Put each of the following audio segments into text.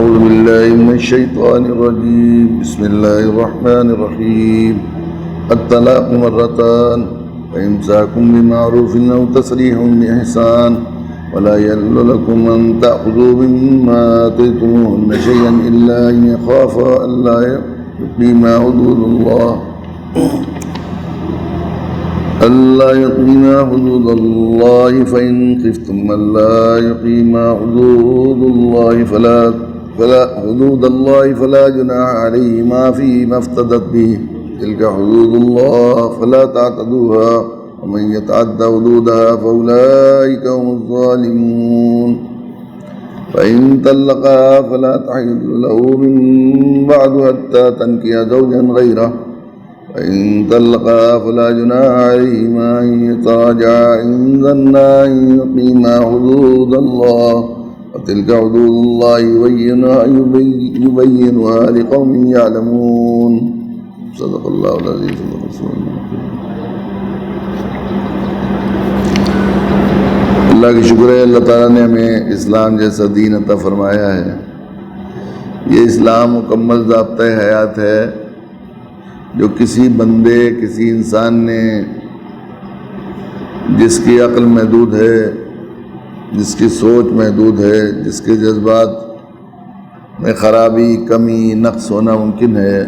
أعوذ بالله من الشيطان الرجيم. بسم الله الرحمن الرحيم. الطلاق مرتان فإمساك بمعروف أو تسريح بإحسان ولا يحل لكم أن تأخذوا مما آتيتموهن شيئا إلا أن يخافا ألا يقيما حدود الله فإن خفتم ألا يقيما حدود الله فلا جناح عليهما فيما افتدت به تلك حدود الله فلا تعتدوها ومن يتعد حدودها فأولئك هم الظالمون. فإن طلقها فلا تحل له من بعد حتى تنكح زوجا غيره فإن طلقها فلا جناح عليهما أن يتراجعا إن ظنا أن يقيما حدود الله وتلك حدود الله يبينها لقوم يعلمون. صدق اللہ العظیم. اللہ کی شکر ہے، اللہ تعالیٰ نے ہمیں اسلام جیسا دین عطا فرمایا ہے. یہ اسلام مکمل ضابطۂ حیات ہے جو کسی بندے، کسی انسان نے جس کی عقل محدود ہے، جس کی سوچ محدود ہے، جس کے جذبات میں خرابی، کمی، نقص ہونا ممکن ہے،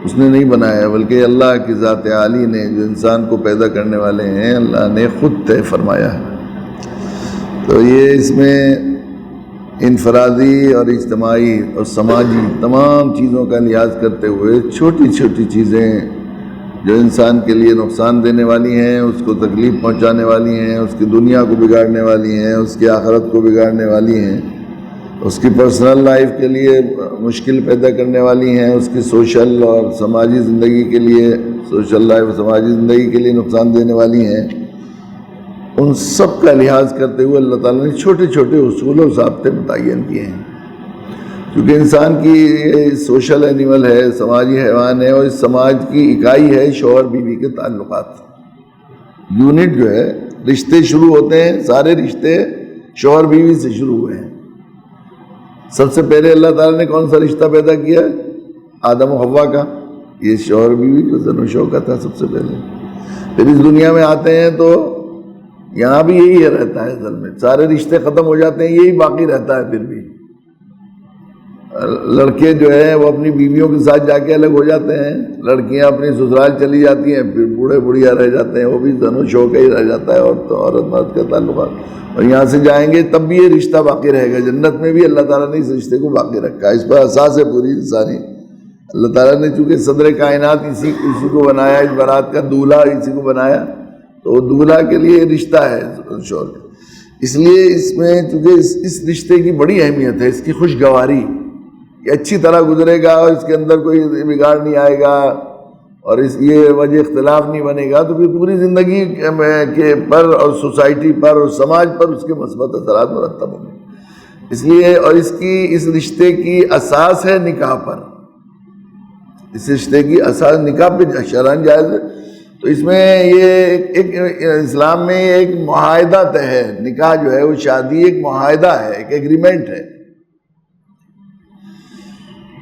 اس نے نہیں بنایا، بلکہ اللہ کی ذات عالی نے جو انسان کو پیدا کرنے والے ہیں اللہ نے خود طے فرمایا ہے. تو یہ اس میں انفرادی اور اجتماعی اور سماجی تمام چیزوں کا لحاظ کرتے ہوئے چھوٹی چھوٹی چیزیں جو انسان کے لیے نقصان دینے والی ہیں، اس کو تکلیف پہنچانے والی ہیں، اس کی دنیا کو بگاڑنے والی ہیں، اس کی آخرت کو بگاڑنے والی ہیں، اس کی پرسنل لائف کے لیے مشکل پیدا کرنے والی ہیں، اس کی سوشل اور سماجی زندگی کے لیے، سوشل لائف اور سماجی زندگی کے لیے نقصان دینے والی ہیں، ان سب کا لحاظ کرتے ہوئے اللہ تعالیٰ نے چھوٹے چھوٹے اصول و ضابطے متعین کیے ہیں. کیونکہ انسان کی سوشل اینیمل ہے، سماجی حیوان ہے، اور اس سماج کی اکائی ہے شوہر بیوی کے تعلقات. یونٹ جو ہے، رشتے شروع ہوتے ہیں، سارے رشتے شوہر بیوی سے شروع ہوئے ہیں. سب سے پہلے اللہ تعالیٰ نے کون سا رشتہ پیدا کیا؟ آدم و حوا کا. یہ شوہر بیوی کا زن و شوکہ تھا سب سے پہلے. پھر اس دنیا میں آتے ہیں تو یہاں بھی یہی رہتا ہے. اصل میں سارے رشتے ختم ہو جاتے ہیں، یہی باقی رہتا ہے. پھر بھی لڑکے جو ہیں وہ اپنی بیویوں کے ساتھ جا کے الگ ہو جاتے ہیں، لڑکیاں اپنی سسرال چلی جاتی ہیں، پھر بوڑھے بڑھیا رہ جاتے ہیں، وہ بھی زن و شوکہ ہی رہ جاتا ہے، عورت مرد کا تعلقات. اور یہاں سے جائیں گے تب بھی یہ رشتہ باقی رہے گا. جنت میں بھی اللہ تعالیٰ نے اس رشتے کو باقی رکھا ہے. اس پر اساس ہے پوری انسانی. اللہ تعالیٰ نے چونکہ صدر کائنات اسی کو بنایا، اس بارات کا دولہا اسی کو بنایا، تو دولہا کے لیے رشتہ ہے شوہر. اس لیے اس میں چونکہ اس رشتے کی بڑی اہمیت ہے، اس کی خوشگواری، یہ اچھی طرح گزرے گا اور اس کے اندر کوئی بگاڑ نہیں آئے گا اور یہ وجہ اختلاف نہیں بنے گا، تو پھر پوری زندگی کے پر اور سوسائٹی پر اور سماج پر اس کے مثبت اثرات مرتب ہوں گے. اس لیے اور اس رشتے کی اساس ہے نکاح پر. اس رشتے کی اساس نکاح پہ شرعاً جائز ہے. تو اس میں یہ ایک اسلام میں ایک معاہدہ طے ہے. نکاح جو ہے وہ شادی ایک معاہدہ ہے، ایک ایگریمنٹ ہے.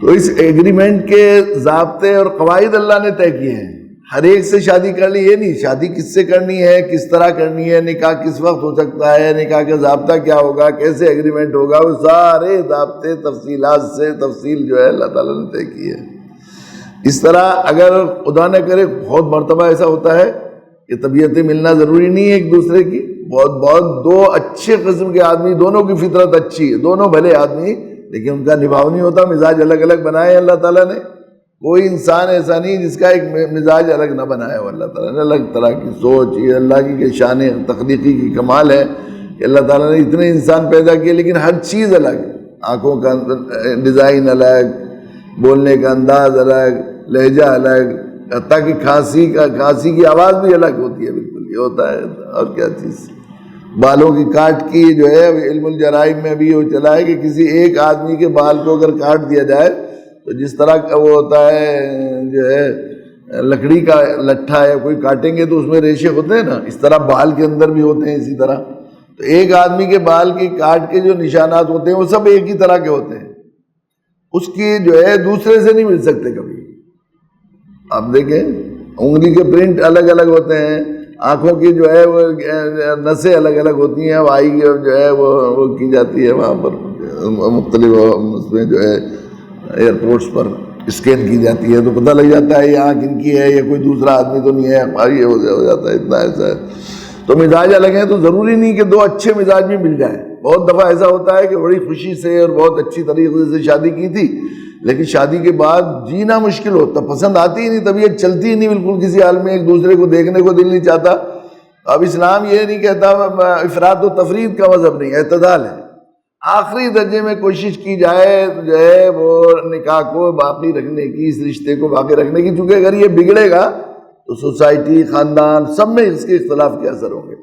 تو اس ایگریمنٹ کے ضابطے اور قواعد اللہ نے طے کیے ہیں. ہر ایک سے شادی کر لی، یہ نہیں شادی کس سے کرنی ہے، کس طرح کرنی ہے، نکاح کس وقت ہو سکتا ہے، نکاح کا ضابطہ کیا ہوگا، کیسے ایگریمنٹ ہوگا، وہ سارے ضابطے تفصیلات سے تفصیل جو ہے اللہ تعالیٰ نے طے کی ہے. اس طرح اگر خدا نہ کرے بہت مرتبہ ایسا ہوتا ہے کہ طبیعتیں ملنا ضروری نہیں ہے ایک دوسرے کی، بہت دو اچھے قسم کے آدمی، دونوں کی فطرت اچھی ہے، دونوں بھلے آدمی، لیکن ان کا نبھاؤ نہیں ہوتا، مزاج الگ الگ بنائے اللہ تعالیٰ نے. کوئی انسان ایسا نہیں جس کا ایک مزاج الگ نہ بنایا ہو اللہ تعالیٰ نے. الگ طرح کی سوچ، یہ اللہ کی شان تخلیقی کی کمال ہے کہ اللہ تعالیٰ نے اتنے انسان پیدا کیے لیکن ہر چیز الگ. آنکھوں کا ڈیزائن الگ، بولنے کا انداز الگ، لہجہ الگ، حتیٰ کہ کھانسی کی آواز بھی الگ ہوتی ہے. بالکل یہ ہوتا ہے. اور کیا چیز، بالوں کی کاٹ کی جو ہے علم الجرائم میں بھی وہ چلا ہے کہ کسی ایک آدمی کے بال کو اگر کاٹ دیا جائے تو جس طرح کا وہ ہوتا ہے جو ہے لکڑی کا لٹھا ہے، کوئی کاٹیں گے تو اس میں ریشے ہوتے ہیں نا، اس طرح بال کے اندر بھی ہوتے ہیں اسی طرح. تو ایک آدمی کے بال کی کاٹ کے جو نشانات ہوتے ہیں وہ سب ایک ہی طرح کے ہوتے ہیں. اس کی جو ہے دوسرے سے نہیں مل سکتے کبھی. آپ دیکھیں انگلی کے پرنٹ الگ الگ ہوتے ہیں، آنکھوں کی جو ہے وہ نسیں الگ الگ ہوتی ہیں، آئی جو ہے وہ کی جاتی ہے وہاں پر مختلف اس میں جو ہے ایئرپورٹس پر اسکین کی جاتی ہے تو پتہ لگ جاتا ہے یہ آنکھ ان کی ہے، یہ کوئی دوسرا آدمی تو نہیں ہے، یہ ہو جاتا ہے. اتنا ایسا ہے. تو مزاج الگ ہیں تو ضروری نہیں کہ دو اچھے مزاج بھی مل جائیں. بہت دفعہ ایسا ہوتا ہے کہ بڑی خوشی سے اور بہت اچھی طریقے سے شادی کی تھی، لیکن شادی کے بعد جینا مشکل ہوتا، پسند آتی ہی نہیں، طبیعت چلتی ہی نہیں بالکل کسی حال میں، ایک دوسرے کو دیکھنے کو دل نہیں چاہتا. اب اسلام یہ نہیں کہتا افراط و تفرید کا مذہب نہیں، اعتدال ہے. آخری درجے میں کوشش کی جائے جو ہے وہ نکاح کو باقی رکھنے کی، اس رشتے کو باقی رکھنے کی، چونکہ اگر یہ بگڑے گا تو سوسائٹی، خاندان سب میں اس کے اختلاف کے اثر ہوں گے.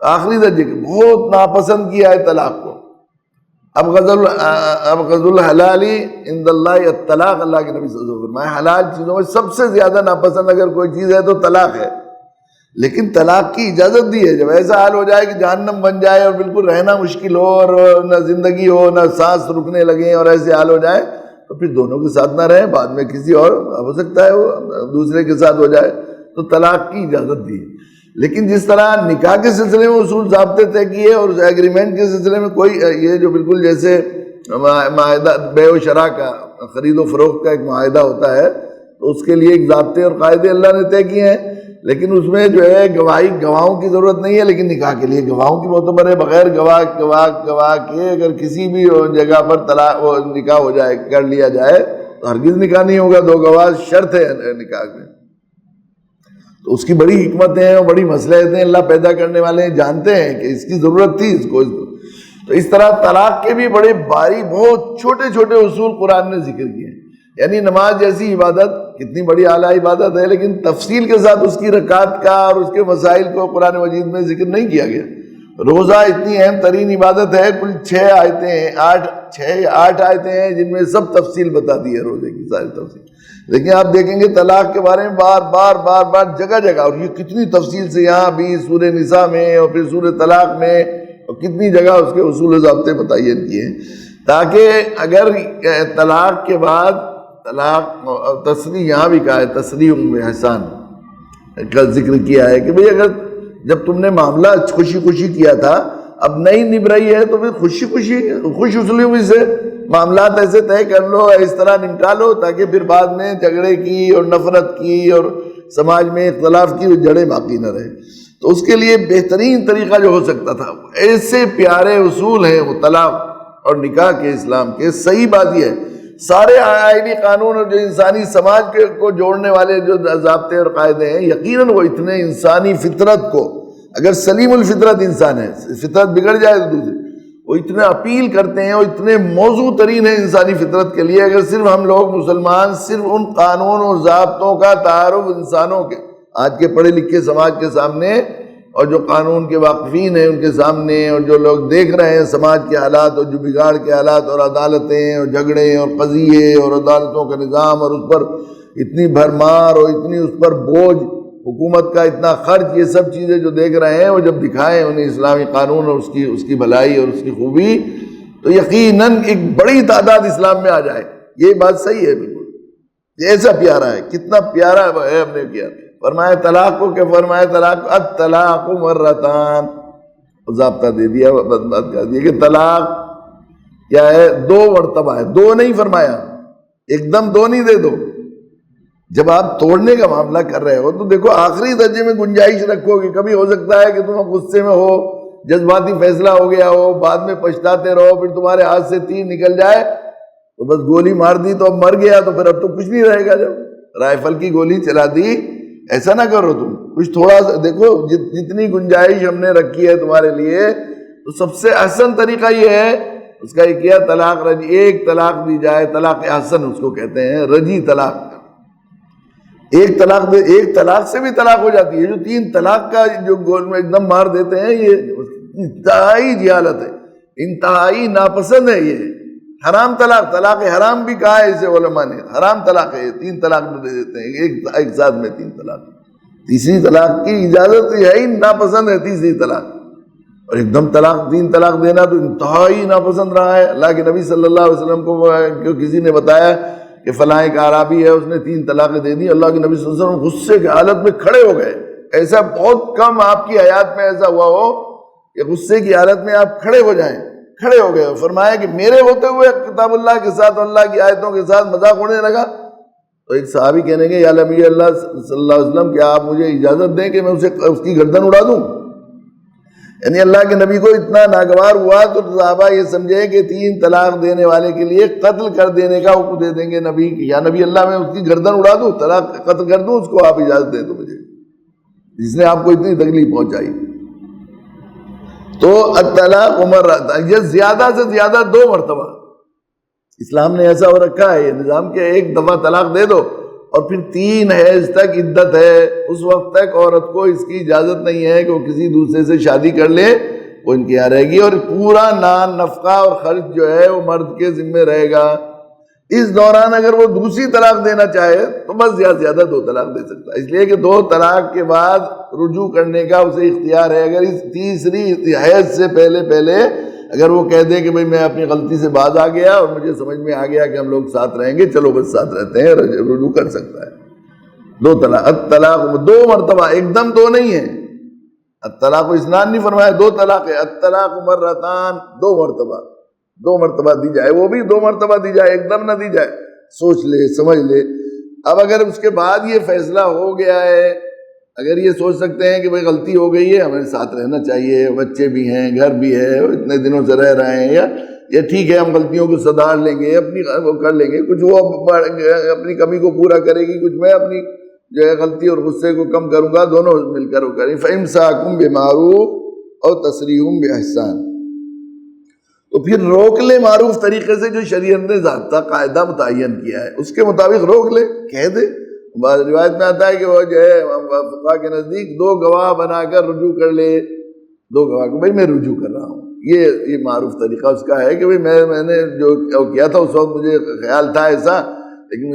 آخری درجے کے بہت ناپسند کیا ہے طلاق کو. اب غض الحلالی عند اللہ الطلاق، اللہ کے نبی صلی اللہ علیہ وسلم فرمایا حلال چیزوں میں سب سے زیادہ ناپسند اگر کوئی چیز ہے تو طلاق ہے. لیکن طلاق کی اجازت دی ہے. جب ایسا حال ہو جائے کہ جہنم بن جائے اور بالکل رہنا مشکل ہو اور نہ زندگی ہو نہ سانس رکنے لگیں اور ایسے حال ہو جائے تو پھر دونوں کے ساتھ نہ رہیں، بعد میں کسی اور ہو سکتا ہے وہ دوسرے کے ساتھ ہو جائے، تو طلاق کی اجازت دی ہے. لیکن جس طرح نکاح کے سلسلے میں اصول ضابطے طے کیے اور ایگریمنٹ کے سلسلے میں کوئی یہ جو بالکل جیسے معاہدہ بیع و شراء کا، خرید و فروخت کا ایک معاہدہ ہوتا ہے تو اس کے لیے ایک ضابطے اور قاعدے اللہ نے طے کیے ہیں، لیکن اس میں جو ہے گواہوں کی ضرورت نہیں ہے. لیکن نکاح کے لیے گواہوں کی معتبر ہے. بغیر گواہ کے اگر کسی بھی جگہ پر طلاق نکاح ہو جائے، کر لیا جائے تو ہرگز نکاح نہیں ہوگا. دو گواہ شرط ہے نکاح میں. تو اس کی بڑی حکمتیں ہیں اور بڑی مصلحتیں اللہ پیدا کرنے والے ہیں، جانتے ہیں کہ اس کی ضرورت تھی اس کو. تو اس طرح طلاق کے بھی بڑے باری بہت چھوٹے چھوٹے اصول قرآن نے ذکر کیے ہیں. یعنی نماز جیسی عبادت کتنی بڑی اعلیٰ عبادت ہے، لیکن تفصیل کے ساتھ اس کی رکعات کا اور اس کے مسائل کو قرآن مجید میں ذکر نہیں کیا گیا. روزہ اتنی اہم ترین عبادت ہے، کل 6 آیتیں ہیں، 8 آیتیں ہیں جن میں سب تفصیل بتا دی ہے روزے کی ساری تفصیل. لیکن آپ دیکھیں گے طلاق کے بارے میں بار جگہ جگہ، اور یہ کتنی تفصیل سے یہاں بھی سورہ نساء میں اور پھر سورہ طلاق میں اور کتنی جگہ اس کے اصول و ضابطے بتائیے کیے ہیں، تاکہ اگر طلاق کے بعد طلاق تصریح، یہاں بھی کہا ہے تصریح احسان کا ذکر کیا ہے کہ بھئی اگر جب تم نے معاملہ خوشی خوشی کیا تھا اب نہیں نبھ رہی ہے تو پھر خوش اسلوبی سے معاملات ایسے طے کر لو، اس طرح نمٹا لو تاکہ پھر بعد میں جھگڑے کی اور نفرت کی اور سماج میں اختلاف کی جڑیں باقی نہ رہے. تو اس کے لیے بہترین طریقہ جو ہو سکتا تھا، ایسے پیارے اصول ہیں وہ طلاق اور نکاح کے اسلام کے. صحیح بات یہ ہے سارے آئینی قانون اور جو انسانی سماج کو جوڑنے والے جو ضابطے اور قاعدے ہیں، یقیناً وہ اتنے انسانی فطرت کو، اگر سلیم الفطرت انسان ہے، فطرت بگڑ جائے تو دوسری، وہ اتنے اپیل کرتے ہیں اور اتنے موضوع ترین ہیں انسانی فطرت کے لیے. اگر صرف ہم لوگ مسلمان صرف ان قانون اور ضابطوں کا تعارف انسانوں کے، آج کے پڑھے لکھے سماج کے سامنے اور جو قانون کے واقفین ہیں ان کے سامنے، اور جو لوگ دیکھ رہے ہیں سماج کے حالات اور جو بگاڑ کے حالات اور عدالتیں اور جھگڑے اور قضیے اور عدالتوں کا نظام اور اس پر اتنی بھرمار اور اتنی اس پر بوجھ، حکومت کا اتنا خرچ، یہ سب چیزیں جو دیکھ رہے ہیں، وہ جب دکھائیں انہیں اسلامی قانون اور اس کی بھلائی اور اس کی خوبی، تو یقیناً ایک بڑی تعداد اسلام میں آ جائے. یہ بات صحیح ہے بالکل. ایسا پیارا ہے، کتنا پیارا ہے ہم نے کیا. فرمایا طلاق کو کہ فرمایا طلاق الطلاق مرتان، ضابطہ دے دیا، بات کر دیا کہ طلاق کیا ہے، 2 مرتبہ ہے. 2 نہیں فرمایا، ایک دم 2 نہیں دے دو. جب آپ توڑنے کا معاملہ کر رہے ہو تو دیکھو آخری درجے میں گنجائش رکھو کہ کبھی ہو سکتا ہے کہ تم غصے میں ہو، جذباتی فیصلہ ہو گیا ہو، بعد میں پچھتاتے رہو، پھر تمہارے ہاتھ سے تیر نکل جائے تو بس گولی مار دی تو اب مر گیا، تو پھر اب تو کچھ نہیں رہے گا. جب رائفل کی گولی چلا دی، ایسا نہ کرو. تم کچھ تھوڑا سا دیکھو، جتنی گنجائش ہم نے رکھی ہے تمہارے لیے، تو سب سے احسن طریقہ یہ ہے اس کا یہ کیا، طلاق رجی، ایک طلاق دی جائے، طلاق احسن اس کو کہتے ہیں، رجی طلاق. ایک طلاق سے بھی طلاق ہو جاتی ہے. جو 3 طلاق کا جو گول میں ایک دم مار دیتے ہیں، یہ انتہائی جہالت ہے، انتہائی ناپسند ہے. یہ حرام طلاق حرام بھی کہا ہے اسے علماء نے، حرام طلاق ہے. 3 طلاق دے دیتے ہیں ایک ساتھ میں، 3 طلاق. تیسری طلاق کی اجازت ہے ہی ناپسند ہے. تیسری طلاق اور ایک دم تین طلاق دینا تو انتہائی ناپسند رہا ہے۔ اللہ کے نبی صلی اللہ علیہ وسلم کو کسی نے بتایا کہ فلاں ایک اعرابی ہے، اس نے 3 طلاقیں دے دی، اللہ کے نبی صلی اللہ علیہ وسلم غصے کی حالت میں کھڑے ہو گئے۔ ایسا بہت کم آپ کی حیات میں ایسا ہوا ہو کہ غصے کی حالت میں آپ کھڑے ہو جائیں، کھڑے ہو گئے۔ فرمایا کہ میرے ہوتے ہوئے کتاب اللہ کے ساتھ، اللہ کی آیتوں کے ساتھ مذاق اڑنے لگا۔ تو ایک صحابی کہنے گے یا نبی اللہ صلی اللہ علیہ وسلم، کیا آپ مجھے اجازت دیں کہ میں اس کی گردن اڑا دوں؟ یعنی اللہ کے نبی کو اتنا ناگوار ہوا تو صحابہ یہ سمجھے کہ 3 طلاق دینے والے کے لیے قتل کر دینے کا حکم دے دیں گے نبی کہ یا نبی اللہ میں اس کی گردن اڑا دوں، طلاق قتل کر دوں اس کو، آپ اجازت دیں تو مجھے، جس نے آپ کو اتنی تکلیف پہنچائی۔ تو الطلاق مرتان، یہ زیادہ سے زیادہ 2 مرتبہ اسلام نے ایسا ہو رکھا ہے یہ نظام کہ 1 دفعہ طلاق دے دو اور پھر 3 حیض تک عدت ہے، اس وقت تک عورت کو اس کی اجازت نہیں ہے کہ وہ کسی دوسرے سے شادی کر لے، وہ ان کے یہاں رہے گی اور پورا نان نفقہ اور خرچ جو ہے وہ مرد کے ذمہ رہے گا۔ اس دوران اگر وہ دوسری طلاق دینا چاہے تو بس زیادہ سے زیادہ 2 طلاق دے سکتا ہے، اس لیے کہ 2 طلاق کے بعد رجوع کرنے کا اسے اختیار ہے۔ اگر اس تیسری حیض سے پہلے اگر وہ کہہ دے کہ بھئی میں اپنی غلطی سے باز آ گیا اور مجھے سمجھ میں آ گیا کہ ہم لوگ ساتھ رہیں گے، چلو بس ساتھ رہتے ہیں، رجوع کر سکتا ہے۔ 2 طلاق، الطلاق 2 مرتبہ، ایک دم 2 نہیں ہے۔ الطلاق اسنان نہیں فرمایا، 2 طلاق ہے۔ الطلاق مرتان، 2 مرتبہ، 2 مرتبہ دی جائے، وہ بھی 2 مرتبہ دی جائے، ایک دم نہ دی جائے، سوچ لے سمجھ لے۔ اب اگر اس کے بعد یہ فیصلہ ہو گیا ہے، اگر یہ سوچ سکتے ہیں کہ بھئی غلطی ہو گئی ہے، ہمیں ساتھ رہنا چاہیے، بچے بھی ہیں، گھر بھی ہے، اتنے دنوں سے رہ رہے ہیں، یا یہ ٹھیک ہے ہم غلطیوں کو سدھار لیں گے، اپنی وہ کر لیں گے، کچھ وہ اپنی کمی کو پورا کرے گی، کچھ میں اپنی جو ہے غلطی اور غصے کو کم کروں گا، دونوں مل کر وہ کریں۔ فَإِمْسَاكٌ بِمَعْرُوفٍ أَوْ تَسْرِيحٌ بِإِحْسَانٍ، تو پھر روک لے معروف طریقے سے، جو شریعت نے ضابطہ قاعدہ متعین کیا ہے اس کے مطابق روک لے، کہہ دے۔ بعض روایت میں آتا ہے کہ وہ جو ہے فقہ کے نزدیک 2 گواہ بنا کر رجوع کر لے، 2 گواہ کو بھئی میں رجوع کر رہا ہوں، یہ معروف طریقہ اس کا ہے کہ بھئی میں نے جو کیا تھا اس وقت مجھے خیال تھا ایسا، لیکن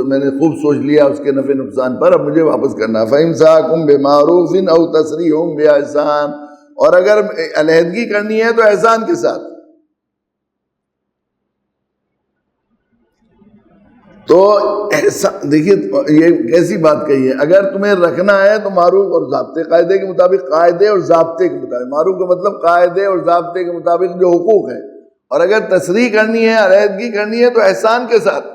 میں نے خوب سوچ لیا اس کے نفع نقصان پر، اب مجھے واپس کرنا۔ فَإِمْسَاكٌ بِمَعْرُوفٍ أَوْ تَسْرِيحٌ بِإِحْسَانٍ، اور اگر علیحدگی کرنی ہے تو احسان کے ساتھ۔ تو ایسا دیکھیے یہ کیسی بات کہی ہے، اگر تمہیں رکھنا ہے تو معروف اور ضابطے قاعدے کے مطابق، قاعدے اور ضابطے کے مطابق، معروف کا مطلب قاعدے اور ضابطے کے مطابق جو حقوق ہیں، اور اگر تصریح کرنی ہے، علیحدگی کرنی ہے تو احسان کے ساتھ۔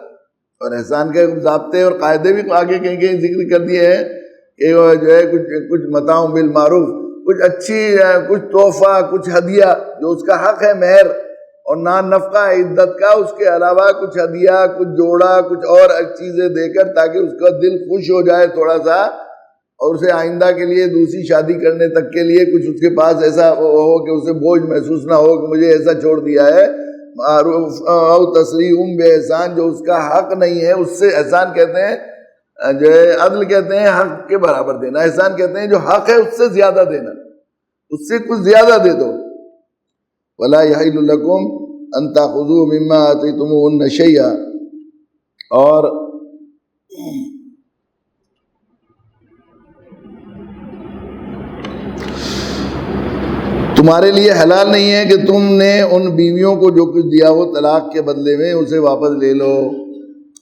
اور احسان کے ضابطے اور قاعدے بھی آگے کہیں کہیں ذکر کر دیے ہیں کہ جو ہے کچھ متاع بالمعروف، کچھ اچھی، کچھ تحفہ، کچھ ہدیہ جو اس کا حق ہے مہر اور نان نفقہ عدت کا، اس کے علاوہ کچھ ہدیہ، کچھ جوڑا، کچھ اور چیزیں دے کر تاکہ اس کا دل خوش ہو جائے تھوڑا سا، اور اسے آئندہ کے لیے دوسری شادی کرنے تک کے لیے کچھ اس کے پاس ایسا ہو کہ اسے بوجھ محسوس نہ ہو کہ مجھے ایسا چھوڑ دیا ہے۔ معروف او تسریح باحسان، جو اس کا حق نہیں ہے اس سے، احسان کہتے ہیں جو ہے، عدل کہتے ہیں حق کے برابر دینا، احسان کہتے ہیں جو حق ہے اس سے زیادہ دینا، اس سے کچھ زیادہ دے دو۔ وَلَا يَحِلُّ لَكُمْ أَن تَأْخُذُوا مِمَّا آتَيْتُمُوهُنَّ شَيْئًا، اور تمہارے لیے حلال نہیں ہے کہ تم نے ان بیویوں کو جو کچھ دیا ہو طلاق کے بدلے میں اسے واپس لے لو۔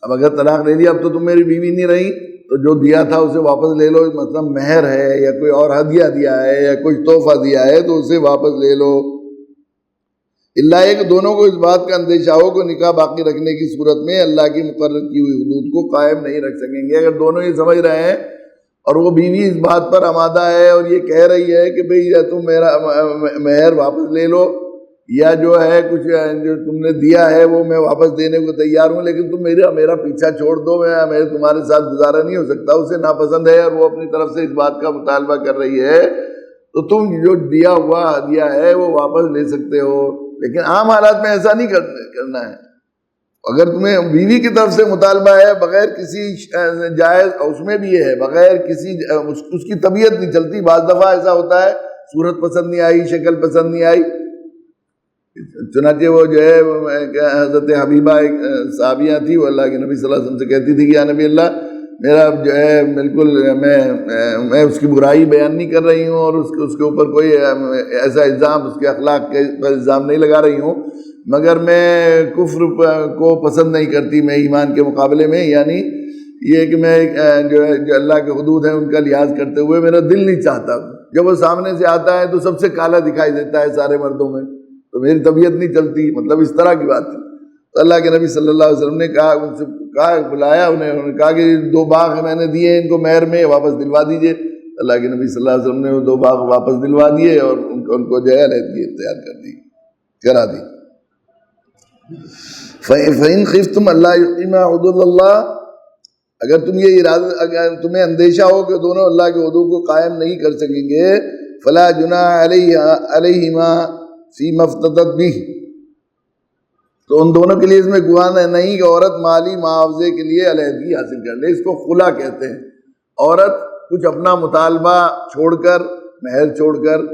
اب اگر طلاق لے لیا اب تو تم میری بیوی نہیں رہی، تو جو دیا تھا اسے واپس لے لو، مطلب مہر ہے یا کوئی اور ہدیہ دیا ہے یا کوئی تحفہ دیا ہے تو اسے واپس لے لو۔ اللہ ہے کہ دونوں کو اس بات کا اندیشہ ہو کہ نکاح باقی رکھنے کی صورت میں اللہ کی مقرر کی ہوئی حدود کو قائم نہیں رکھ سکیں گے۔ اگر دونوں یہ سمجھ رہے ہیں اور وہ بیوی اس بات پر آمادہ ہے اور یہ کہہ رہی ہے کہ بھئی یا تم میرا مہر واپس لے لو، یا جو ہے کچھ جو تم نے دیا ہے وہ میں واپس دینے کو تیار ہوں، لیکن تم میرا پیچھا چھوڑ دو، میں تمہارے ساتھ گزارا نہیں ہو سکتا، اسے ناپسند ہے اور وہ اپنی طرف سے اس بات کا مطالبہ کر رہی ہے، تو تم جو دیا ہوا ہدیہ ہے وہ واپس لے سکتے ہو۔ لیکن عام حالات میں ایسا نہیں کرنا ہے۔ اگر تمہیں بیوی کی طرف سے مطالبہ ہے بغیر کسی جائز، اس میں بھی یہ ہے بغیر کسی اس کی طبیعت نہیں چلتی، بعض دفعہ ایسا ہوتا ہے صورت پسند نہیں آئی، شکل پسند نہیں آئی، چنانچہ وہ جو ہے حضرت حبیبہ ایک صحابیہ تھی، وہ اللہ کے نبی صلی اللہ علیہ وسلم سے کہتی تھی کہ یا نبی اللہ میرا جو ہے بالکل میں اس کی برائی بیان نہیں کر رہی ہوں اور اس کے اوپر کوئی ایسا الزام، اس کے اخلاق کے پر الزام نہیں لگا رہی ہوں، مگر میں کفر کو پسند نہیں کرتی میں ایمان کے مقابلے میں، یعنی یہ کہ میں جو ہے جو اللہ کے حدود ہیں ان کا لحاظ کرتے ہوئے میرا دل نہیں چاہتا، جب وہ سامنے سے آتا ہے تو سب سے کالا دکھائی دیتا ہے سارے مردوں میں، تو میری طبیعت نہیں چلتی، مطلب اس طرح کی بات ہے۔ تو اللہ کے نبی صلی اللہ علیہ وسلم نے کہا، ان سے کہا، بلایا انہوں نے کہا کہ 2 باغ میں نے دیے ان کو مہر میں، واپس دلوا دیجئے۔ اللہ کے نبی صلی اللہ علیہ وسلم نے وہ 2 باغ واپس دلوا دیے اور ان کو جو ہے علیحدگی اختیار کرا دی۔ فَإِن خِفْتُمْ أَلَّا يُقِيمَا حُدُودَ اللَّهِ، اگر تم یہ ارادہ، اگر تمہیں اندیشہ ہو کہ دونوں اللہ کے حدود کو قائم نہیں کر سکیں گے، فَلَا جُنَاحَ عَلَيْهِمَا فِيمَا افْتَدَتْ بِهِ، تو ان دونوں کے لیے اس میں گناہ نہیں کہ عورت مالی معاوضے کے لیے علیحدگی حاصل کر لے، اس کو خلا کہتے ہیں۔ عورت کچھ اپنا مطالبہ چھوڑ کر، مہر چھوڑ کر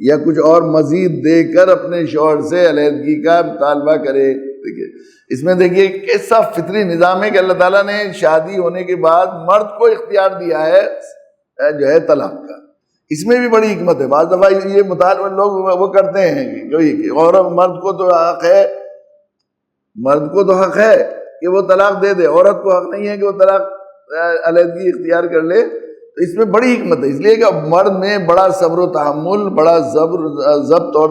یا کچھ اور مزید دے کر اپنے شوہر سے علیحدگی کا مطالبہ کرے۔ دیکھیے اس میں دیکھیے کیسا فطری نظام ہے کہ اللہ تعالیٰ نے شادی ہونے کے بعد مرد کو اختیار دیا ہے جو ہے طلاق کا، اس میں بھی بڑی حکمت ہے۔ بعض دفعہ یہ مطالبہ لوگ وہ کرتے ہیں کہ عورت، مرد کو تو حق ہے، مرد کو تو حق ہے کہ وہ طلاق دے دے، عورت کو حق نہیں ہے کہ وہ طلاق علیحدگی اختیار کر لے، تو اس میں بڑی حکمت ہے، اس لیے کہ مرد میں بڑا صبر و تحمل، بڑا ضبط اور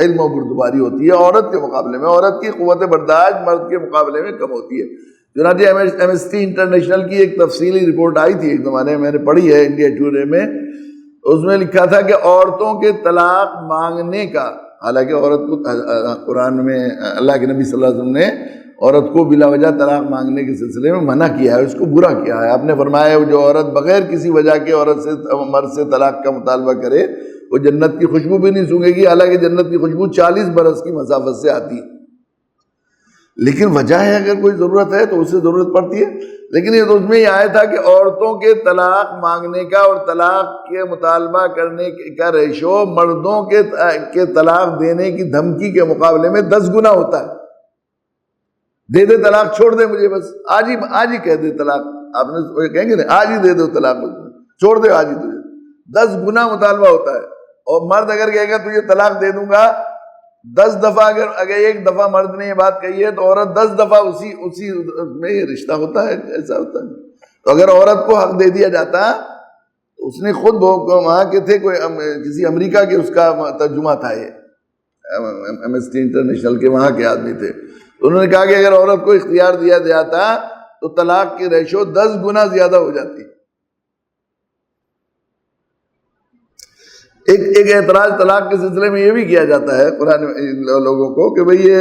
علم و بردباری ہوتی ہے عورت کے مقابلے میں، عورت کی قوت برداشت مرد کے مقابلے میں کم ہوتی ہے۔ چنانچہ ایمنسٹی انٹرنیشنل کی ایک تفصیلی رپورٹ آئی تھی ایک زمانے میں، نے پڑھی ہے انڈیا ٹوڈے میں، اس میں لکھا تھا کہ عورتوں کے طلاق مانگنے کا، حالانکہ عورت کو قرآن میں اللہ کے نبی صلی اللہ علیہ وسلم نے عورت کو بلا وجہ طلاق مانگنے کے سلسلے میں منع کیا ہے، اس کو برا کیا ہے۔ آپ نے فرمایا جو عورت بغیر کسی وجہ کے عورت سے، مرد سے طلاق کا مطالبہ کرے وہ جنت کی خوشبو بھی نہیں سونگھے گی، حالانکہ جنت کی خوشبو 40 برس کی مسافت سے آتی ہے، لیکن وجہ ہے اگر کوئی ضرورت ہے تو اسے ضرورت پڑتی ہے۔ لیکن یہ تو اس میں یہ آیا تھا کہ عورتوں کے طلاق مانگنے کا اور طلاق کے مطالبہ کرنے کا ریشو مردوں کے طلاق دینے کی دھمکی کے مقابلے میں 10 گنا ہوتا ہے۔ دے دے طلاق، چھوڑ دے مجھے، بس آج ہی کہہ دے طلاق، آپ نے کہیں گے نا آج ہی دے دو طلاق، چھوڑ دے آج ہی تجھے، 10 گنا مطالبہ ہوتا ہے۔ اور مرد اگر کہے گا تجھے طلاق دے دوں گا 10 دفعہ، اگر ایک دفعہ مرد نے یہ بات کہی ہے تو عورت 10 دفعہ اسی میں یہ رشتہ ہوتا ہے، ایسا ہوتا ہے۔ تو اگر عورت کو حق دے دیا جاتا، اس نے خود وہاں کے تھے، کوئی کسی امریکہ کے، اس کا ترجمہ تھا یہ، ایمنسٹی انٹرنیشنل کے وہاں کے آدمی تھے، تو انہوں نے کہا کہ اگر عورت کو اختیار دیا جاتا تو طلاق کی ریشو 10 گنا زیادہ ہو جاتی۔ ایک اعتراض طلاق کے سلسلے میں یہ بھی کیا جاتا ہے قرآن لوگوں کو کہ بھئی یہ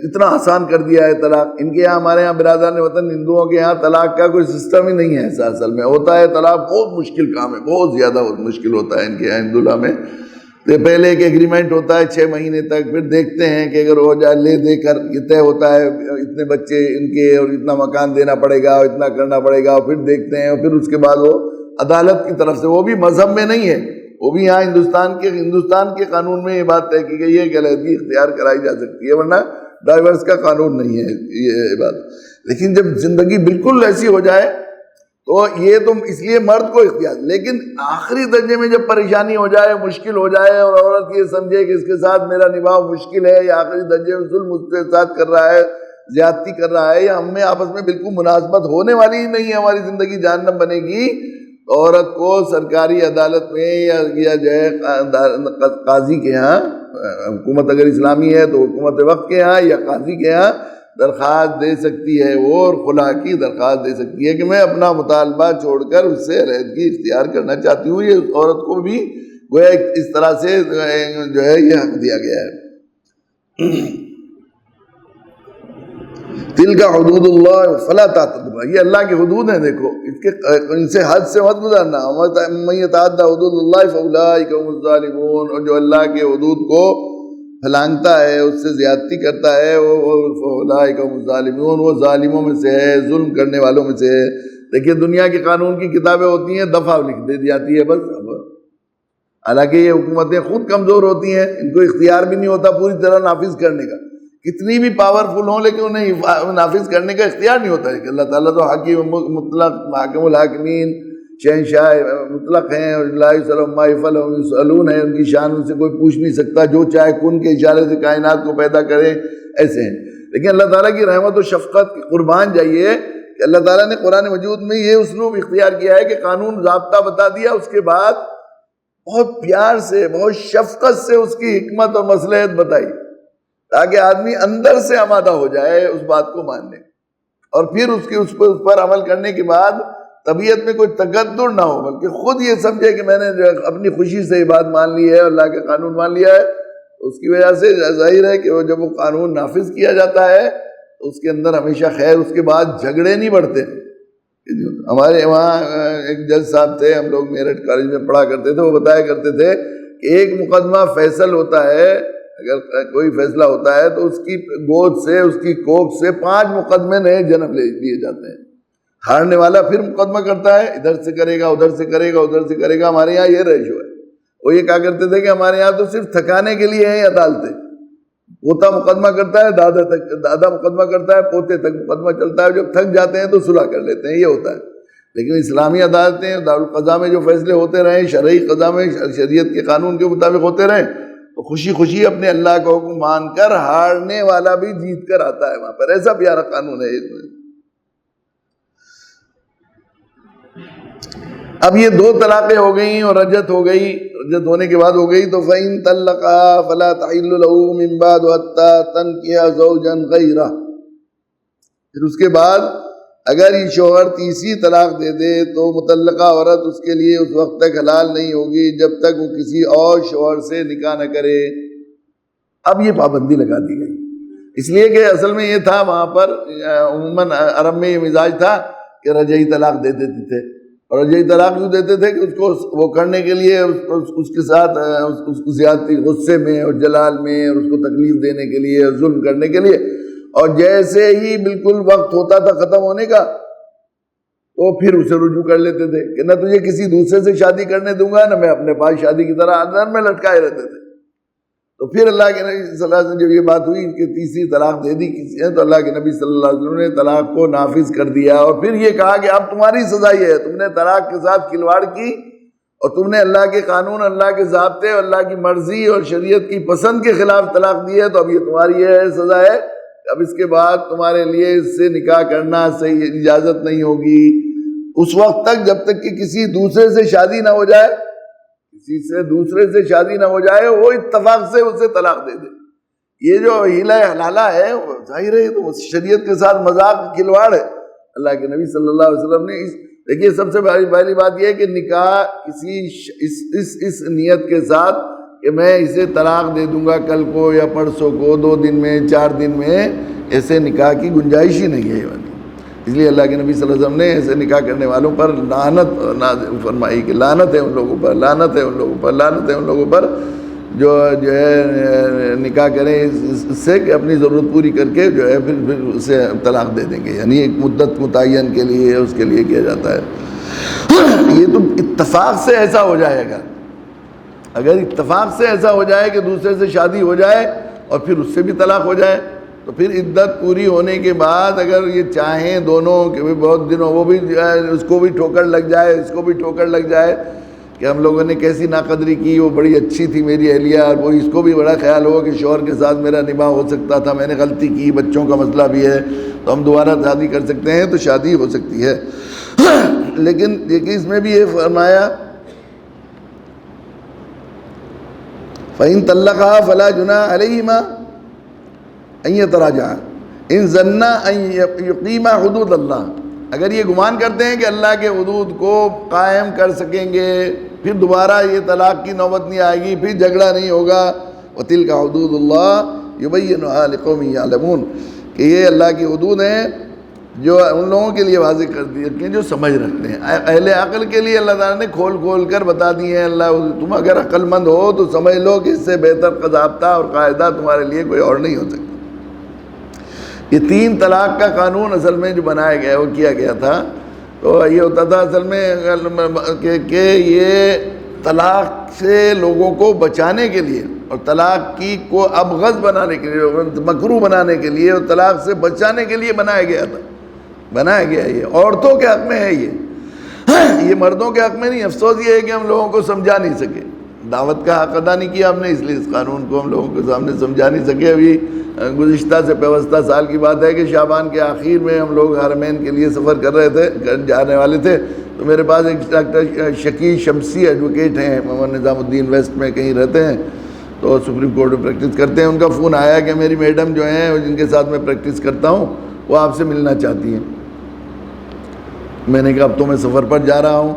اتنا آسان کر دیا ہے طلاق، ان کے یہاں، ہمارے یہاں برادران وطن ہندوؤں کے یہاں طلاق کا کوئی سسٹم ہی نہیں ہے ایسا، اصل میں ہوتا ہے طلاق بہت مشکل کام ہے، بہت زیادہ مشکل ہوتا ہے ان کے یہاں ہندولا میں۔ پہلے ایک ایگریمنٹ ہوتا ہے 6 مہینے تک، پھر دیکھتے ہیں کہ اگر ہو جائے لے دے کر یہ طے ہوتا ہے اتنے بچے ان کے اور اتنا مکان دینا پڑے گا اور اتنا کرنا پڑے گا، اور پھر دیکھتے ہیں، اور پھر اس کے بعد وہ عدالت کی طرف سے، وہ بھی مذہب میں نہیں ہے، وہ بھی یہاں ہندوستان کے قانون میں یہ بات طے کی گئی ہے کہ علیحدگی اختیار کرائی جا سکتی ہے، ورنہ ڈائیورس کا قانون نہیں ہے یہ بات۔ لیکن جب زندگی بالکل ایسی ہو جائے تو یہ تو اس لیے مرد کو اختیار، لیکن آخری درجے میں جب پریشانی ہو جائے، مشکل ہو جائے، اور عورت یہ سمجھے کہ اس کے ساتھ میرا نبھاؤ مشکل ہے، یا آخری درجے میں ظلم اس کے ساتھ کر رہا ہے، زیادتی کر رہا ہے، یا ہم میں آپس میں بالکل مناسبت ہونے والی ہی نہیں ہے، ہماری زندگی جہنم بنے گی، عورت کو سرکاری عدالت میں یا جو ہے قاضی کے ہاں، حکومت اگر اسلامی ہے تو حکومت وقت کے ہاں یا قاضی کے ہاں درخواست دے سکتی ہے، وہ اور خلا کی درخواست دے سکتی ہے کہ میں اپنا مطالبہ چھوڑ کر اس سے علیحدگی اختیار کرنا چاہتی ہوں۔ یہ عورت کو بھی گویا اس طرح سے جو ہے یہ حق دیا گیا ہے۔ تلک حدود اللہ فلا تعتدوها، یہ اللہ کے حدود ہیں، دیکھو ان سے حد سے مت گزرنا۔ من یتعدی حدود اللہ فاولئک هم الظالمون، اور جو اللہ کے حدود کو پھلانگتا ہے، اس سے زیادتی کرتا ہے، وہ فاولئک هم الظالمون، وہ ظالموں میں سے ہے، ظلم کرنے والوں میں سے ہے۔ دیکھیے دنیا کے قانون کی کتابیں ہوتی ہیں، دفعہ لکھ دے جاتی ہے بس، حالانکہ یہ حکومتیں خود کمزور ہوتی ہیں، ان کو اختیار بھی نہیں ہوتا پوری طرح نافذ کرنے کا۔ کتنی بھی پاورفل ہوں لیکن انہیں نافذ کرنے کا اختیار نہیں ہوتا ہے کہ اللہ تعالیٰ تو حکیم مطلق حاکم الحاکمین شہنشاہ مطلق ہیں، اور لا یسأل عما یفعل وهم یسألون ہے، ان کی شان ان سے کوئی پوچھ نہیں سکتا، جو چاہے کن کے اشارے سے کائنات کو پیدا کرے، ایسے ہیں۔ لیکن اللہ تعالیٰ کی رحمت و شفقت کی قربان جائیے کہ اللہ تعالیٰ نے قرآن مجید میں یہ اسلوب اختیار کیا ہے کہ قانون ضابطہ بتا دیا، اس کے بعد بہت پیار سے بہت شفقت سے اس کی حکمت اور مصلحت بتائی، تاکہ آدمی اندر سے آمادہ ہو جائے اس بات کو ماننے، اور پھر اس پر عمل کرنے کے بعد طبیعت میں کوئی تگدر نہ ہو، بلکہ خود یہ سمجھے کہ میں نے اپنی خوشی سے یہ بات مان لی ہے، اللہ کا قانون مان لیا ہے۔ اس کی وجہ سے ظاہر ہے کہ جب وہ قانون نافذ کیا جاتا ہے تو اس کے اندر ہمیشہ خیر، اس کے بعد جھگڑے نہیں بڑھتے۔ ہمارے وہاں ایک جج صاحب تھے، ہم لوگ میرٹھ کالج میں پڑھا کرتے تھے، وہ بتایا کرتے تھے کہ ایک مقدمہ فیصل ہوتا ہے، اگر کوئی فیصلہ ہوتا ہے تو اس کی گود سے، اس کی کوکھ سے 5 مقدمے نئے جنم لے لیے جاتے ہیں۔ ہارنے والا پھر مقدمہ کرتا ہے، ادھر سے کرے گا، ادھر سے کرے گا، ادھر سے کرے گا۔ ہمارے یہاں یہ ریشو ہے۔ وہ یہ کہا کرتے تھے کہ ہمارے یہاں تو صرف تھکانے کے لیے ہیں عدالتیں، پوتا مقدمہ کرتا ہے، دادا مقدمہ کرتا ہے، پوتے تک مقدمہ چلتا ہے، جب تھک جاتے ہیں تو صلح کر لیتے ہیں، یہ ہوتا ہے۔ لیکن اسلامی عدالتیں دارالقضاء میں جو فیصلے ہوتے رہیں، شرعی قضاء میں شریعت کے قانون کے مطابق ہوتے رہیں، تو خوشی خوشی اپنے اللہ کا حکم مان کر ہارنے والا بھی جیت کر آتا ہے وہاں پر۔ ایسا پیارا قانون ہے۔ اب یہ 2 طلاقیں ہو گئیں اور رجعت ہو گئی، رجعت ہونے کے بعد ہو گئی تو فَإِن طَلَّقَهَا فَلَا تَحِلُّ لَهُ مِن بَعْدُ حَتَّىٰ تَنكِحَ زَوْجًا غَيْرَهُ۔ پھر اس کے بعد اگر یہ شوہر تیسری طلاق دے دے تو متعلقہ عورت اس کے لیے اس وقت تک حلال نہیں ہوگی جب تک وہ کسی اور شوہر سے نکاح نہ کرے۔ اب یہ پابندی لگا دی گئی، اس لیے کہ اصل میں یہ تھا وہاں پر عموماً عرب میں یہ مزاج تھا کہ رجعی طلاق دے دیتے تھے، اور رجعی طلاق یوں دیتے تھے کہ اس کو وہ کرنے کے لیے اس کے ساتھ اس کو زیادتی غصے میں اور جلال میں اور اس کو تکلیف دینے کے لیے، ظلم کرنے کے لیے، اور جیسے ہی بالکل وقت ہوتا تھا ختم ہونے کا تو پھر اسے رجوع کر لیتے تھے کہ نہ تجھے کسی دوسرے سے شادی کرنے دوں گا، نہ میں اپنے پاس شادی کی طرح اندر میں لٹکائے رہتے تھے۔ تو پھر اللہ کے نبی صلی اللہ علیہ وسلم جب یہ بات ہوئی کہ تیسری طلاق دے دی کسی نے، تو اللہ کے نبی صلی اللہ علیہ وسلم نے طلاق کو نافذ کر دیا، اور پھر یہ کہا کہ اب تمہاری سزا یہ ہے، تم نے طلاق کے ساتھ کھلواڑ کی اور تم نے اللہ کے قانون، اللہ کے ضابطے، اللہ کی مرضی اور شریعت کی پسند کے خلاف طلاق دی ہے، تو اب یہ تمہاری یہ سزا ہے، اب اس کے بعد تمہارے لیے اس سے نکاح کرنا صحیح اجازت نہیں ہوگی اس وقت تک جب تک کہ کسی دوسرے سے شادی نہ ہو جائے، کسی سے دوسرے سے شادی نہ ہو جائے، وہ اتفاق سے اسے طلاق دے دے۔ یہ جو ہیلہ حلالہ ہے وہ ظاہر ہے تو شریعت کے ساتھ مذاق کھلواڑ ہے۔ اللہ کے نبی صلی اللہ علیہ وسلم نے دیکھیے سب سے پہلی بات یہ ہے کہ نکاح کسی اس نیت کے ساتھ کہ میں اسے طلاق دے دوں گا کل کو یا پرسوں کو، 2 دن میں 4 دن میں، ایسے نکاح کی گنجائش ہی نہیں ہے۔ اس لیے اللہ کے نبی صلی اللہ علیہ وسلم نے ایسے نکاح کرنے والوں پر لعنت فرمائی کہ لعنت ہے ان لوگوں پر، لعنت ہے ان لوگوں پر، لعنت ہے ان لوگوں پر جو ہے نکاح کریں اس سے کہ اپنی ضرورت پوری کر کے جو ہے پھر اسے طلاق دے دیں گے، یعنی ایک مدت متعین کے لیے اس کے لیے کیا جاتا ہے۔ یہ تو اتفاق سے ایسا ہو جائے گا، اگر اتفاق سے ایسا ہو جائے کہ دوسرے سے شادی ہو جائے اور پھر اس سے بھی طلاق ہو جائے، تو پھر عدت پوری ہونے کے بعد اگر یہ چاہیں دونوں کہ بہت دنوں، وہ بھی اس کو بھی ٹھوکر لگ جائے، اس کو بھی ٹھوکر لگ جائے کہ ہم لوگوں نے کیسی ناقدری کی، وہ بڑی اچھی تھی میری اہلیہ، اور وہ اس کو بھی بڑا خیال ہو کہ شوہر کے ساتھ میرا نباہ ہو سکتا تھا، میں نے غلطی کی، بچوں کا مسئلہ بھی ہے تو ہم دوبارہ شادی کر سکتے ہیں، تو شادی ہو سکتی ہے۔ لیکن دیکھیے اس میں بھی یہ فرمایا فَإِن طَلَّقَهَا فَلَا جُنَاحَ عَلَيْهِمَا أَن يَتَرَاجَعَا إِن ظَنَّا أَن يُقِيمَا حُدُودَ اللَّهِ، اگر یہ گمان کرتے ہیں کہ اللہ کے حدود کو قائم کر سکیں گے پھر دوبارہ یہ طلاق کی نوبت نہیں آئے گی، پھر جھگڑا نہیں ہوگا۔ وَتِلْكَ حُدُودُ اللَّهِ يُبَيِّنُهَا لِقَوْمٍ يَعْلَمُونَ، کہ یہ اللہ کی حدود ہیں جو ان لوگوں کے لیے واضح کر دی کہ جو سمجھ رکھتے ہیں، اہل عقل کے لیے اللہ تعالیٰ نے کھول کھول کر بتا دی ہیں۔ اللہ تم اگر عقل مند ہو تو سمجھ لو کہ اس سے بہتر ضابطہ اور قاعدہ تمہارے لیے کوئی اور نہیں ہو سکتا۔ یہ 3 طلاق کا قانون اصل میں جو بنایا گیا وہ کیا گیا تھا، تو یہ ہوتا تھا اصل میں کہ یہ طلاق سے لوگوں کو بچانے کے لیے اور طلاق کی کو ابغض بنانے کے لیے، مکروہ بنانے کے لیے اور طلاق سے بچانے کے لیے بنایا گیا تھا، بنایا گیا۔ یہ عورتوں کے حق میں ہے، یہ مردوں کے حق میں نہیں۔ افسوس یہ ہے کہ ہم لوگوں کو سمجھا نہیں سکے، دعوت کا حق ادا نہیں کیا ہم نے، اس لیے اس قانون کو ہم لوگوں کے سامنے سمجھا نہیں سکے۔ ابھی گزشتہ سے پیوستہ سال کی بات ہے کہ شعبان کے آخر میں ہم لوگ حرمین کے لیے سفر کر رہے تھے، جانے والے تھے، تو میرے پاس ایک ڈاکٹر شکی شمسی ایڈوکیٹ ہیں، محمد نظام الدین ویسٹ میں کہیں رہتے ہیں، تو سپریم کورٹ میں پریکٹس کرتے ہیں۔ ان کا فون آیا کہ میری میڈم جو ہیں جن کے ساتھ میں پریکٹس کرتا ہوں وہ آپ سے ملنا چاہتی ہیں۔ میں نے کہا اب تو میں سفر پر جا رہا ہوں،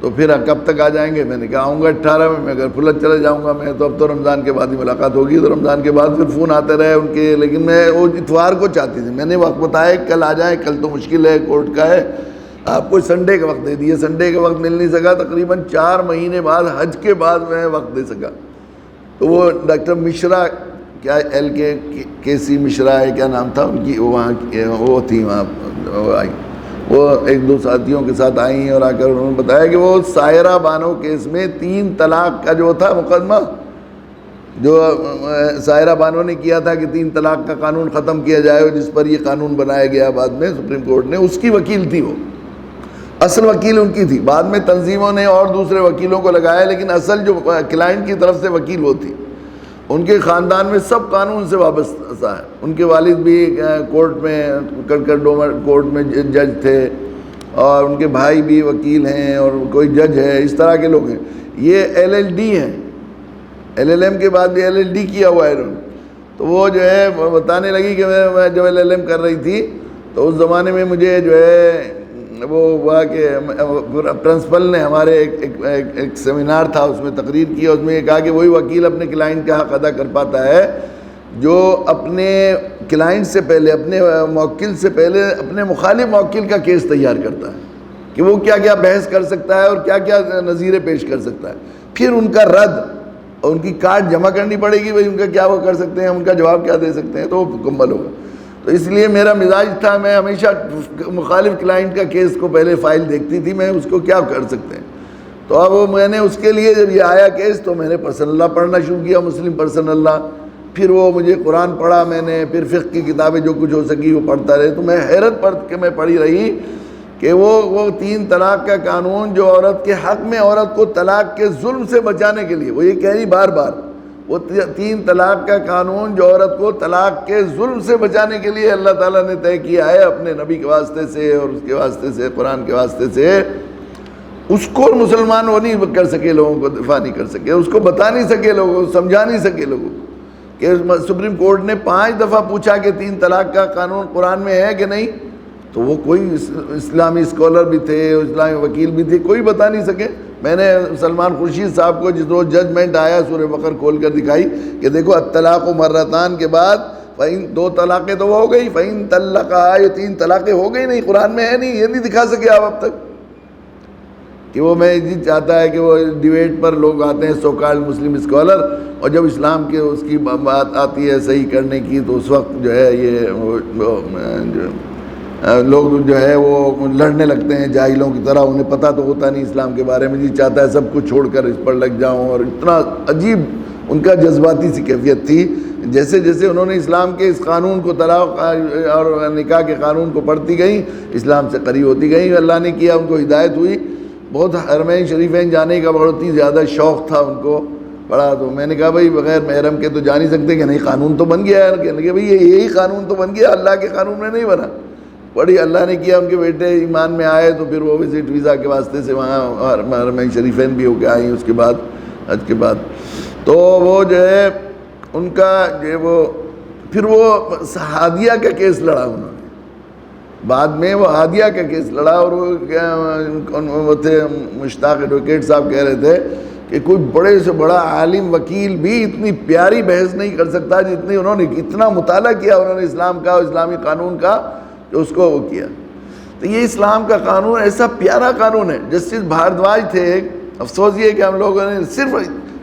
تو پھر کب تک آ جائیں گے؟ میں نے کہا آؤں گا 18 میں اگر پھلت چلے جاؤں گا میں، تو اب تو رمضان کے بعد ہی ملاقات ہوگی۔ تو رمضان کے بعد پھر فون آتے رہے ان کے، لیکن میں وہ اتوار کو چاہتی تھی۔ میں نے وقت بتایا کل آ جائیں، کل تو مشکل ہے، کورٹ کا ہے، آپ کو سنڈے کا وقت دے دیے۔ سنڈے کا وقت مل نہیں سکا، تقریباً 4 مہینے بعد حج کے بعد میں وقت دے سکا۔ تو وہ ڈاکٹر مشرا، کیا کے سی مشرا ہے کیا نام تھا ان کی، وہاں وہ تھی، وہاں وہ آئی، وہ ایک دو ساتھیوں کے ساتھ آئی ہیں اور آ کر انہوں نے بتایا کہ وہ سائرہ بانو کیس میں 3 طلاق کا جو تھا مقدمہ، جو سائرہ بانو نے کیا تھا کہ 3 طلاق کا قانون ختم کیا جائے، جس پر یہ قانون بنایا گیا بعد میں سپریم کورٹ نے، اس کی وکیل تھی وہ، اصل وکیل ان کی تھی۔ بعد میں تنظیموں نے اور دوسرے وکیلوں کو لگایا، لیکن اصل جو کلائنٹ کی طرف سے وکیل وہ تھی۔ ان کے خاندان میں سب قانون سے وابستہ ہیں، ان کے والد بھی کورٹ میں، کڑکڑ ڈومر کورٹ میں جج تھے، اور ان کے بھائی بھی وکیل ہیں، اور کوئی جج ہے، اس طرح کے لوگ ہیں۔ یہ LLD ہیں، LLM کے بعد بھی LLD کیا ہوا ہے انہوں نے۔ تو وہ جو ہے بتانے لگی کہ میں جب LLM کر رہی تھی تو اس زمانے میں مجھے جو ہے وہ ہوا کہ پرنسپل نے ہمارے ایک سیمینار تھا، اس میں تقریر کی، اور اس میں یہ کہا کہ وہی وکیل اپنے کلائنٹ کا حق ادا کر پاتا ہے جو اپنے کلائنٹ سے پہلے، اپنے موکل سے پہلے اپنے مخالف موکل کا کیس تیار کرتا ہے کہ وہ کیا کیا بحث کر سکتا ہے اور کیا کیا نظیریں پیش کر سکتا ہے، پھر ان کا رد اور ان کی کارڈ جمع کرنی پڑے گی، بھائی ان کا کیا وہ کر سکتے ہیں، ان کا جواب کیا دے سکتے ہیں، تو وہ مکمل ہوگا۔ تو اس لیے میرا مزاج تھا، میں ہمیشہ مخالف کلائنٹ کا کیس کو پہلے فائل دیکھتی تھی، میں اس کو کیا کر سکتے ہیں۔ تو اب میں نے اس کے لیے جب یہ آیا کیس تو میں نے پرسنل لا پڑھنا شروع کیا، مسلم پرسنل لا، پھر وہ مجھے قرآن پڑھا میں نے، پھر فقہ کی کتابیں جو کچھ ہو سکی وہ پڑھتا رہے۔ تو میں حیرت پڑھ کے میں پڑھی رہی کہ وہ 3 طلاق کا قانون جو عورت کے حق میں، عورت کو طلاق کے ظلم سے بچانے کے لیے، وہ یہ کہہ رہی بار بار، وہ 3 طلاق کا قانون جو عورت کو طلاق کے ظلم سے بچانے کے لیے اللہ تعالیٰ نے طے کیا ہے اپنے نبی کے واسطے سے اور اس کے واسطے سے، قرآن کے واسطے سے، اس کو مسلمان وہ نہیں کر سکے، لوگوں کو دفاع نہیں کر سکے، اس کو بتا نہیں سکے، لوگوں کو سمجھا نہیں سکے لوگوں کو، کہ سپریم کورٹ نے 5 دفعہ پوچھا کہ 3 طلاق کا قانون قرآن میں ہے کہ نہیں، تو وہ کوئی اسلامی اسکالر بھی تھے، اسلامی وکیل بھی تھے، کوئی بتا نہیں سکے۔ میں نے سلمان خورشید صاحب کو جس روز ججمنٹ آیا سورہ بقرہ کھول کر دکھائی کہ دیکھو الطلاق مرتان کے بعد فَإِن 2 طلاقیں تو وہ ہو گئی، فَإِن طَلَّقَهَا، یہ 3 طلاقیں ہو گئی نہیں، قرآن میں ہے نہیں، یہ نہیں دکھا سکے آپ اب تک۔ کہ وہ میں جی چاہتا ہے کہ وہ ڈیبیٹ پر لوگ آتے ہیں سو کالڈ مسلم اسکالر، اور جب اسلام کے اس کی بات آتی ہے صحیح کرنے کی تو اس وقت جو ہے یہ لوگ جو ہے وہ لڑنے لگتے ہیں جاہلوں کی طرح، انہیں پتہ تو ہوتا نہیں اسلام کے بارے میں، جی چاہتا ہے سب کچھ چھوڑ کر اس پر لگ جاؤں، اور اتنا عجیب ان کا جذباتی سی کیفیت تھی۔ جیسے جیسے انہوں نے اسلام کے اس قانون کو، طلاق اور نکاح کے قانون کو پڑھتی گئیں، اسلام سے قریب ہوتی گئیں، اللہ نے کیا ان کو ہدایت ہوئی، بہت حرمین شریفین جانے کا بہت ہی زیادہ شوق تھا ان کو بڑا۔ تو میں نے کہا بھائی بغیر محرم کے تو جا نہیں سکتے، کہ نہیں قانون تو بن گیا ہے، کہنے کہ بھائی یہی قانون تو بن گیا، اللہ کے قانون میں نہیں بنا۔ بڑی اللہ نے کیا ان کے بیٹے ایمان میں آئے، تو پھر وہ وزٹ ویزا کے واسطے سے وہاں حرمین شریفین بھی ہو کے آئیں اس کے بعد، حج کے بعد۔ تو وہ جو ہے ان کا جو وہ پھر وہ ہادیہ کا کیس لڑا انہوں نے، بعد میں وہ ہادیہ کا کیس لڑا، اور وہ تھے مشتاق ایڈوکیٹ صاحب کہہ رہے تھے کہ کوئی بڑے سے بڑا عالم وکیل بھی اتنی پیاری بحث نہیں کر سکتا جتنی انہوں نے، اتنا مطالعہ کیا انہوں نے اسلام کا اور اسلامی قانون کا، جو اس کو وہ کیا۔ تو یہ اسلام کا قانون ایسا پیارا قانون ہے۔ جسٹس بھاردواج تھے، افسوس یہ ہے کہ ہم لوگوں نے صرف،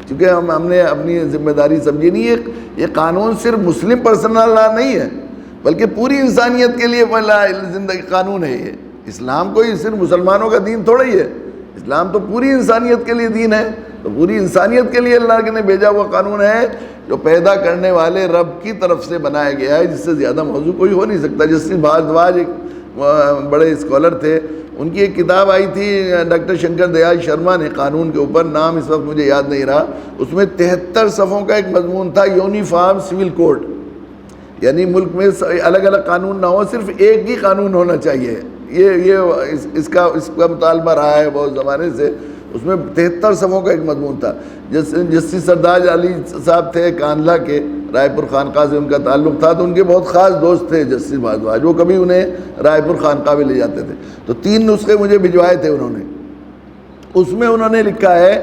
چونکہ ہم نے اپنی ذمہ داری سمجھی نہیں، یہ قانون صرف مسلم پرسنل لا نہیں ہے، بلکہ پوری انسانیت کے لیے زندگی قانون ہے۔ یہ اسلام کوئی صرف مسلمانوں کا دین تھوڑا ہی ہے، اسلام تو پوری انسانیت کے لیے دین ہے، تو پوری انسانیت کے لیے اللہ نے بھیجا ہوا قانون ہے جو پیدا کرنے والے رب کی طرف سے بنایا گیا ہے، جس سے زیادہ موضوع کوئی ہو نہیں سکتا۔ جسٹس بھاردواج ایک بڑے اسکالر تھے، ان کی ایک کتاب آئی تھی ڈاکٹر شنکر دیال شرما نے قانون کے اوپر، نام اس وقت مجھے یاد نہیں رہا، اس میں 73 صفحوں کا ایک مضمون تھا یونیفارم سول کوڈ، یعنی ملک میں الگ الگ قانون نہ ہو، صرف ایک ہی قانون ہونا چاہیے۔ اس کا مطالبہ رہا ہے بہت زمانے سے۔ اس میں 73 صفحوں کا ایک مضمون تھا۔ جسٹس سردار علی صاحب تھے کاندھلا کے، رائے پور خانقاہ سے ان کا تعلق تھا، تو ان کے بہت خاص دوست تھے جسٹس بھاردواج، وہ کبھی انہیں رائے پور خانقاہ میں لے جاتے تھے۔ تو 3 نسخے مجھے بھجوائے تھے انہوں نے، اس میں انہوں نے لکھا ہے،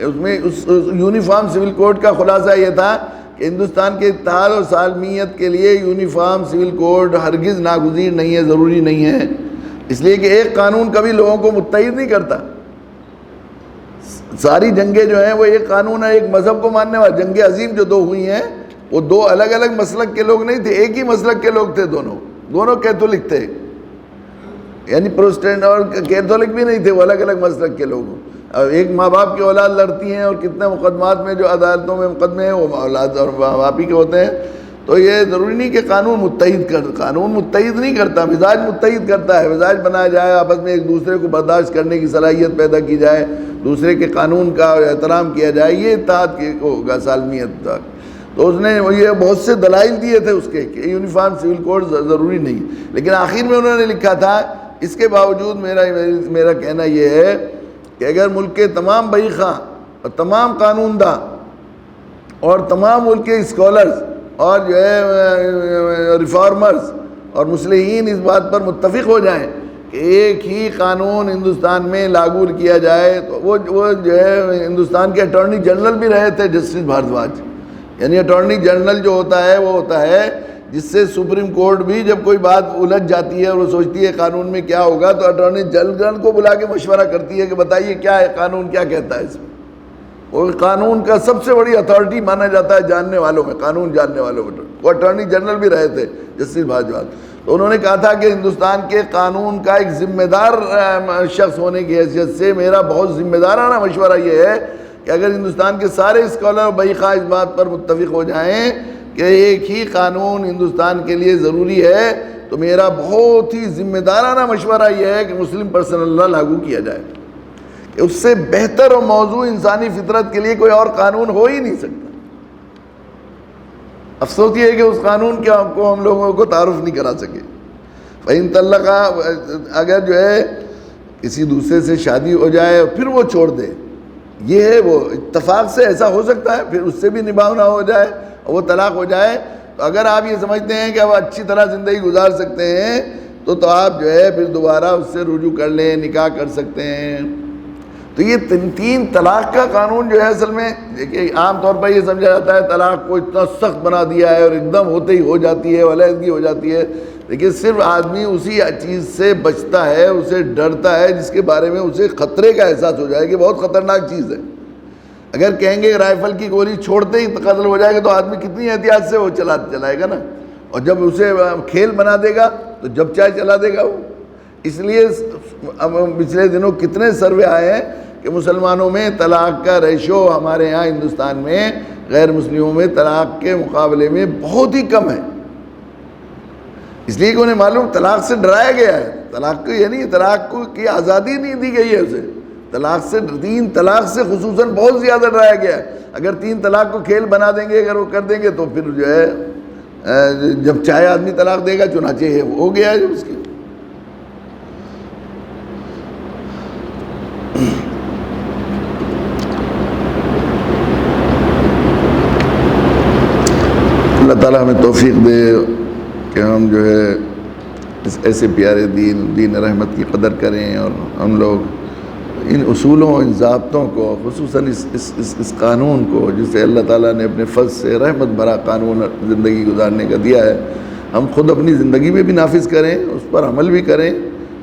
اس میں اس یونیفارم سول کوڈ کا خلاصہ یہ تھا کہ ہندوستان کے اتحاد اور سالمیت کے لیے یونیفارم سول کوڈ ہرگز ناگزیر نہیں ہے، ضروری نہیں ہے، اس لیے کہ ایک قانون کبھی لوگوں کو متحد نہیں کرتا۔ ساری جنگیں جو ہیں وہ ایک قانون ہے، ایک مذہب کو ماننے والا۔ جنگ عظیم جو 2 ہوئی ہیں وہ 2 الگ الگ مسلک کے لوگ نہیں تھے، ایک ہی مسلک کے لوگ تھے، دونوں کیتھولک تھے، یعنی پروٹسٹنٹ اور کیتھولک بھی نہیں تھے، وہ الگ الگ مسلک کے لوگ۔ اب ایک ماں باپ کی اولاد لڑتی ہیں، اور کتنے مقدمات میں جو عدالتوں میں مقدمے ہیں وہ اولاد اور ماں باپ ہی کے ہوتے ہیں۔ تو یہ ضروری نہیں کہ قانون متحد نہیں کرتا، مزاج متحد کرتا ہے، مزاج بنایا جائے، آپس میں ایک دوسرے کو برداشت کرنے کی صلاحیت پیدا کی جائے، دوسرے کے قانون کا احترام کیا جائے، یہ اتحاد ہوگا سالمیت تک۔ تو اس نے یہ بہت سے دلائل دیے تھے اس کے کہ یونیفارم سول کوڈ ضروری نہیں، لیکن آخر میں انہوں نے لکھا تھا اس کے باوجود میرا کہنا یہ ہے کہ اگر ملک کے تمام بئی خواہ اور تمام قانون داں اور تمام ملک کے اسکالرز اور جو ہے ریفارمرز اور مصلحین اس بات پر متفق ہو جائیں کہ ایک ہی قانون ہندوستان میں لاگو کیا جائے، تو وہ جو ہے ہندوستان کے اٹارنی جنرل بھی رہے تھے جسٹس بھاردواج، یعنی اٹارنی جنرل جو ہوتا ہے وہ ہوتا ہے جس سے سپریم کورٹ بھی جب کوئی بات الجھ جاتی ہے اور وہ سوچتی ہے قانون میں کیا ہوگا، تو اٹارنی جنرل کو بلا کے مشورہ کرتی ہے کہ بتائیے کیا ہے قانون، کیا کہتا ہے اس میں۔ اور قانون کا سب سے بڑی اتھارٹی مانا جاتا ہے جاننے والوں میں، قانون جاننے والوں میں، وہ اٹارنی جنرل بھی رہے تھے جسٹس بھاردواج۔ تو انہوں نے کہا تھا کہ ہندوستان کے قانون کا ایک ذمہ دار شخص ہونے کی حیثیت سے میرا بہت ذمہ دارانہ مشورہ یہ ہے کہ اگر ہندوستان کے سارے اسکالر اور بئی خواہ اس بات پر متفق ہو جائیں کہ ایک ہی قانون ہندوستان کے لیے ضروری ہے، تو میرا بہت ہی ذمہ دارانہ مشورہ یہ ہے کہ مسلم پرسنل لا لاگو کیا جائے، کہ اس سے بہتر اور موضوع انسانی فطرت کے لیے کوئی اور قانون ہو ہی نہیں سکتا۔ افسوس یہ ہے کہ اس قانون کے آپ کو ہم لوگوں کو تعارف نہیں کرا سکے۔ فَإِن طَلَّقَ، اگر جو ہے کسی دوسرے سے شادی ہو جائے اور پھر وہ چھوڑ دے، یہ ہے وہ اتفاق سے ایسا ہو سکتا ہے، پھر اس سے بھی نباہ نہ ہو جائے اور وہ طلاق ہو جائے، تو اگر آپ یہ سمجھتے ہیں کہ اب اچھی طرح زندگی گزار سکتے ہیں تو آپ جو ہے پھر دوبارہ اس سے رجوع کر لیں، نکاح کر سکتے ہیں۔ تو یہ 3 طلاق کا قانون جو ہے اصل میں دیکھیے عام طور پر یہ سمجھا جاتا ہے طلاق کو اتنا سخت بنا دیا ہے اور ایک دم ہوتے ہی ہو جاتی ہے، علیحدگی ہو جاتی ہے، لیکن صرف آدمی اسی چیز سے بچتا ہے، اسے ڈرتا ہے جس کے بارے میں اسے خطرے کا احساس ہو جائے کہ بہت خطرناک چیز ہے۔ اگر کہیں گے رائفل کی گولی چھوڑتے ہی قتل ہو جائے گا تو آدمی کتنی احتیاط سے وہ چلائے گا نا، اور جب اسے کھیل بنا دے گا تو جب چاہے چلا دے گا وہ۔ اس لیے اب پچھلے دنوں کتنے سروے آئے ہیں کہ مسلمانوں میں طلاق کا ریشو ہمارے یہاں ہندوستان میں غیر مسلموں میں طلاق کے مقابلے میں بہت ہی کم ہے، اس لیے کہ انہیں معلوم طلاق سے ڈرایا گیا ہے۔ طلاق کو یعنی طلاق کو کی آزادی نہیں دی گئی ہے اسے، طلاق سے 3 طلاق سے خصوصاً بہت زیادہ ڈرایا گیا ہے۔ اگر 3 طلاق کو کھیل بنا دیں گے، اگر وہ کر دیں گے تو پھر جو ہے جب چاہے آدمی طلاق دے گا، چنانچہ ہو گیا ہے جو اس کی۔ اللہ تعالیٰ ہمیں توفیق دے کہ ہم جو ہے اس ایسے پیارے دین رحمت کی قدر کریں، اور ہم لوگ ان اصولوں، ان ضابطوں کو، خصوصاً اس قانون کو جسے اللہ تعالیٰ نے اپنے فضل سے رحمت بھرا قانون زندگی گزارنے کا دیا ہے، ہم خود اپنی زندگی میں بھی نافذ کریں، اس پر عمل بھی کریں،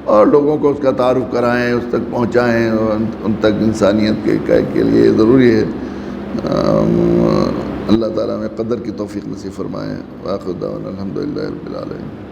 اور لوگوں کو اس کا تعارف کرائیں، اس تک پہنچائیں، اور ان تک انسانیت کے لیے ضروری ہے۔ اللہ تعالیٰ میں قدر کی توفیق نصیب فرمائیں۔ وآخر دعوانا الحمدللہ رب العالمین۔